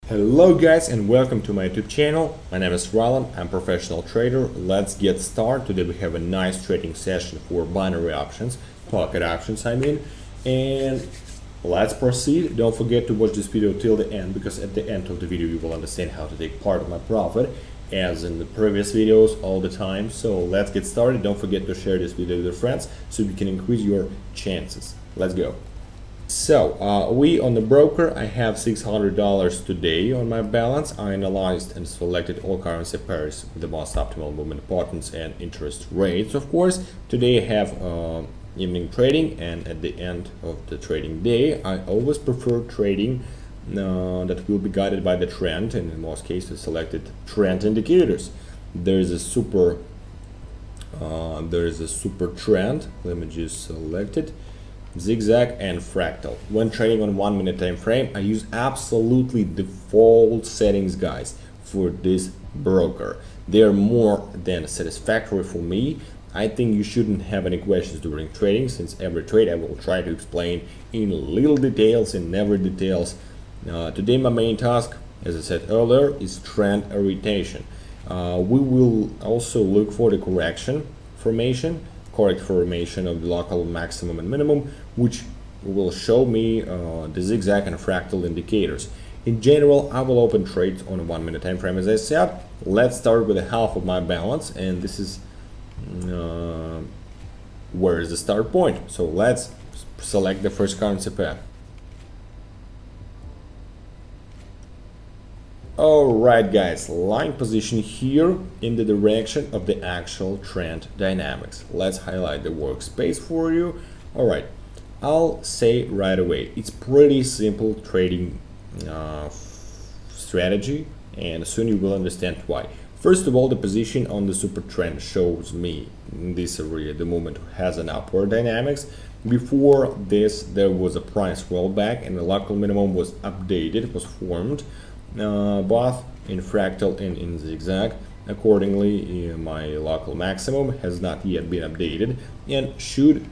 Hello guys and welcome to my YouTube channel. My name is Rylan, I'm a professional trader. Let's get started. Today we have a nice trading session for binary options, pocket options I mean, and let's proceed. Don't forget to watch this video till the end, because at the end of the video you will understand how to take part of my profit as in the previous videos all the time. So let's get started. Don't forget to share this video with your friends so you can increase your chances. Let's go. So we on the broker, I have $600 today on my balance. I analyzed and selected all currency pairs with the most optimal movement patterns and interest rates. Of course, today I have evening trading, and at the end of the trading day, I always prefer trading that will be guided by the trend, and in most cases selected trend indicators. There is a super trend. Let me just select it. Zigzag and fractal. When trading on 1 minute time frame, I use absolutely default settings, guys, for this broker. They are more than satisfactory for me. I think you shouldn't have any questions during trading, since every trade I will try to explain in little details, in every details. Today my main task, as I said earlier, is trend orientation. We will also look for the correct formation of the local maximum and minimum, which will show me the zigzag and fractal indicators. In general, I will open trades on a 1 minute time frame, as I said. Let's start with a half of my balance, and this is where is the start point. So let's select the first currency pair. Alright guys, line position here in the direction of the actual trend dynamics. Let's highlight the workspace for you. Alright, I'll say right away, it's pretty simple trading strategy, and soon you will understand why. First of all, the position on the super trend shows me in this area the movement has an upward dynamics. Before this there was a price rollback and the local minimum was updated, was formed, both in fractal and in zigzag. Accordingly, my local maximum has not yet been updated and should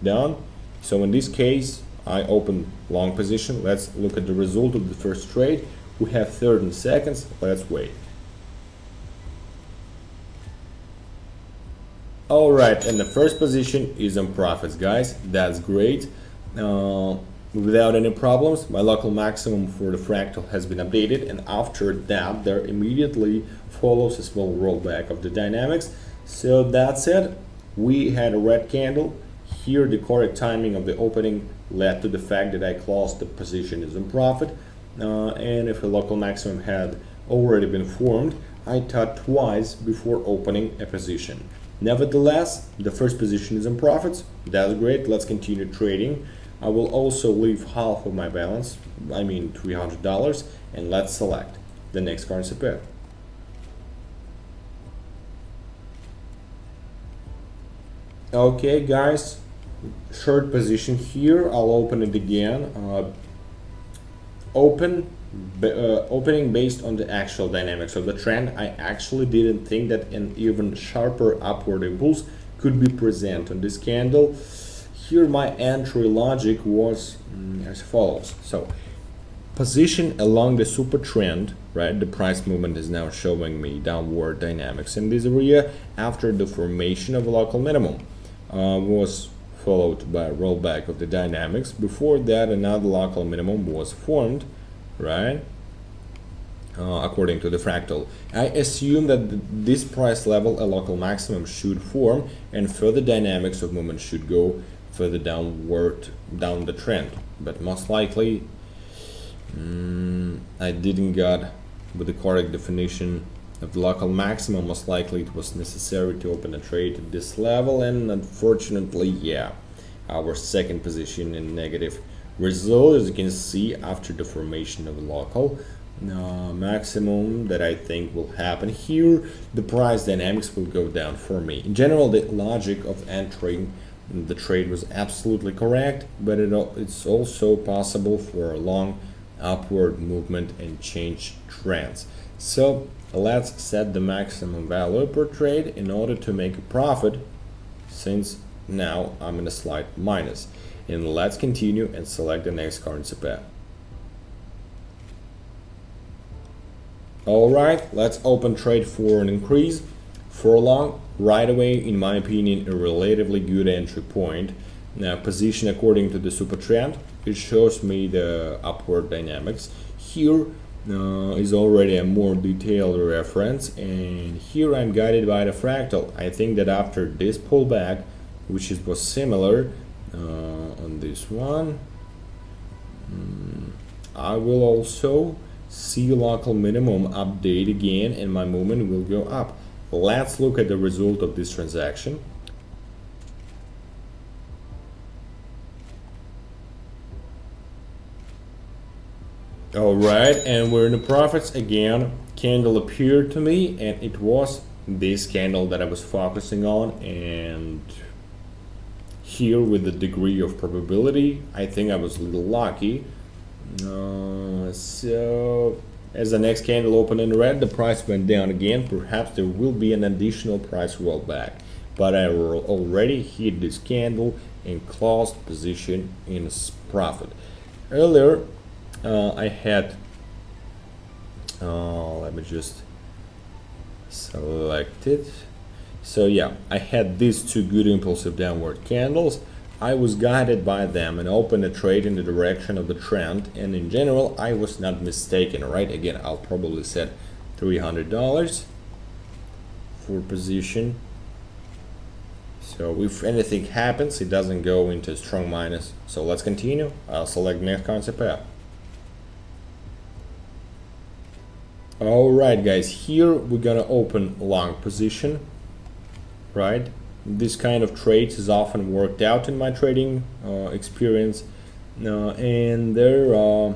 down. So in this case I open long position. Let's look at the result of the first trade. We have 13 seconds. Let's wait. Alright, and the first position is on profits, guys. That's great. Without any problems, my local maximum for the fractal has been updated, and after that there immediately follows a small rollback of the dynamics. So that's it. We had a red candle. Here the correct timing of the opening led to the fact that I closed the position is in profit, and if a local maximum had already been formed, I thought twice before opening a position. Nevertheless, the first position is in profits. That's great. Let's continue trading. I will also leave half of my balance, I mean $300, and let's select the next currency pair. Okay guys, short position here. I'll open it again. Opening based on the actual dynamics of the trend. I actually didn't think that an even sharper upward impulse could be present on this candle. Here my entry logic was as follows. So position along the super trend, right? The price movement is now showing me downward dynamics in this area after the formation of a local minimum was followed by a rollback of the dynamics. Before that, another local minimum was formed, right? According to the fractal, I assume that this price level a local maximum should form, and further dynamics of movement should go further down the trend, but most likely I didn't get with the correct definition of the local maximum. Most likely it was necessary to open a trade at this level, and unfortunately, yeah, our second position in negative result, as you can see, after the formation of the local maximum that I think will happen here, the price dynamics will go down for me. In general, the logic of entering the trade was absolutely correct, but it's also possible for a long upward movement and change trends. So let's set the maximum value per trade in order to make a profit, since now I'm in a slight minus. And let's continue and select the next currency pair. Alright, let's open trade for an increase. For long, right away, in my opinion, a relatively good entry point. Now, position according to the super trend, it shows me the upward dynamics. Here is already a more detailed reference, and here I'm guided by the fractal. I think that after this pullback, which was similar on this one, I will also see local minimum update again, and my movement will go up. Let's look at the result of this transaction. Alright, and we're in the profits again. Candle appeared to me, and it was this candle that I was focusing on, and here with the degree of probability, I think I was a little lucky. So as the next candle opened in red, the price went down again. Perhaps there will be an additional price rollback, but I already hit this candle and closed position in profit. Earlier I had let me just select it. So yeah, I had these two good impulsive downward candles. I was guided by them and opened a trade in the direction of the trend, and in general I was not mistaken, right? Again, I'll probably set $300 for position, so if anything happens it doesn't go into a strong minus. So let's continue. I'll select next concept path. Alright guys, here we're gonna open long position, right? This kind of trades is often worked out in my trading experience, and there are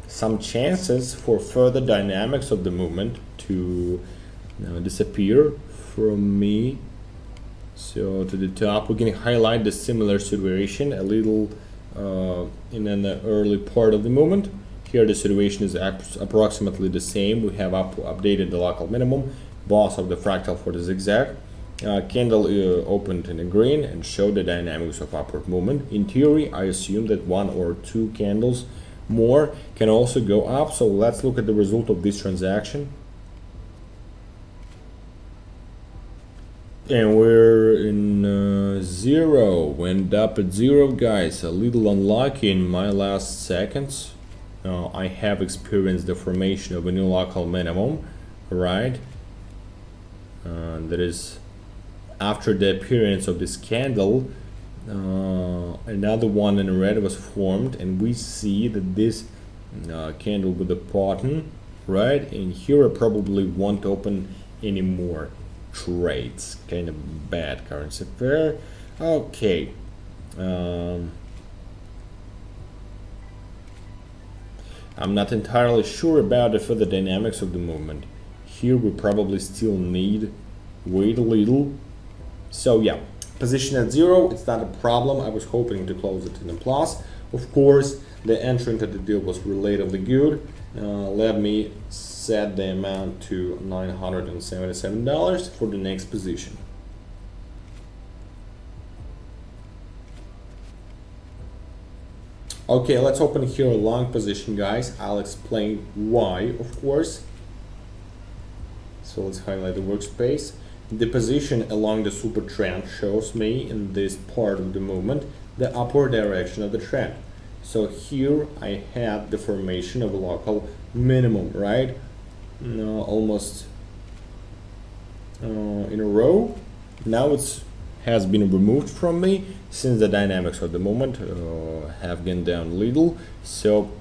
some chances for further dynamics of the movement to disappear from me. So to the top, we can highlight the similar situation a little in an early part of the movement. Here the situation is approximately the same. We have updated the local minimum, boss of the fractal for the zigzag. Candle opened in the green and showed the dynamics of upward movement. In theory, I assume that one or two candles more can also go up. So let's look at the result of this transaction. And we're in zero. Went up at zero, guys. A little unlucky in my last seconds. I have experienced the formation of a new local minimum, right? That is, after the appearance of this candle, another one in red was formed, and we see that this candle with the pattern, right? And here I probably won't open any more trades. Kind of bad currency pair. Okay. I'm not entirely sure about the further dynamics of the movement. Here we probably still need wait a little. So yeah, position at zero, it's not a problem. I was hoping to close it in a plus. Of course, the entry into the deal was relatively good. Let me set the amount to $977 for the next position. Okay, let's open here a long position, guys. I'll explain why, of course. So let's highlight the workspace. The position along the super trend shows me in this part of the movement the upward direction of the trend. So here I have the formation of a local minimum, right? Almost in a row. Now it's has been removed from me since the dynamics of the moment have gone down a little. So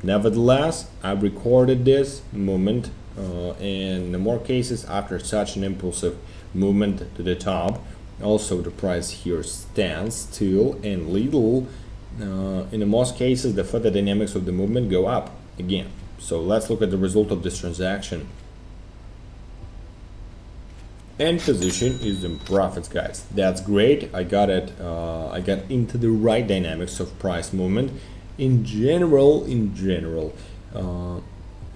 nevertheless, I recorded this movement, and in more cases after such an impulsive movement to the top, also the price here stands still and little. In most cases the further dynamics of the movement go up again. So let's look at the result of this transaction. And position is in profits, guys. That's great. I got it. I got into the right dynamics of price movement. In general,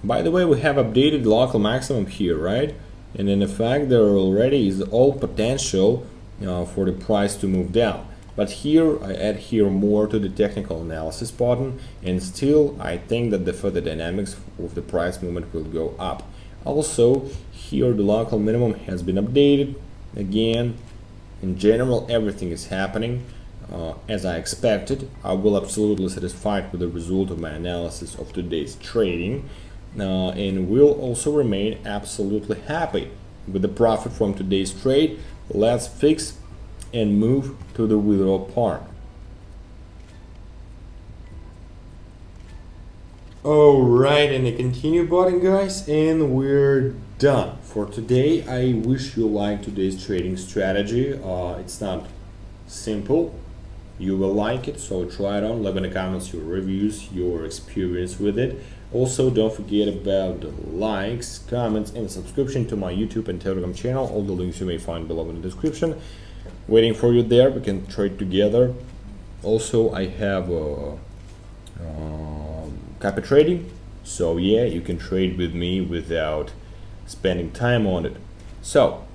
by the way, we have updated local maximum here, right? And in fact, there already is all potential for the price to move down. But here I add here more to the technical analysis button, and still I think that the further dynamics of the price movement will go up. Also here the local minimum has been updated again. In general, everything is happening as I expected. I will absolutely satisfied with the result of my analysis of today's trading, and will also remain absolutely happy with the profit from today's trade. Let's fix and move to the withdrawal part. Alright, and a continue button, guys, and we're done for today. I wish you liked today's trading strategy. It's not simple. You will like it, so try it on. Leave in the comments your reviews, your experience with it. Also, don't forget about the likes, comments, and subscription to my YouTube and Telegram channel. All the links you may find below in the description. Waiting for you there. We can trade together. Also, I have copy trading, so yeah, you can trade with me without spending time on it. So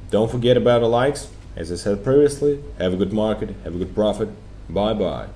don't forget about the likes. As I said previously, have a good market, have a good profit. Bye bye.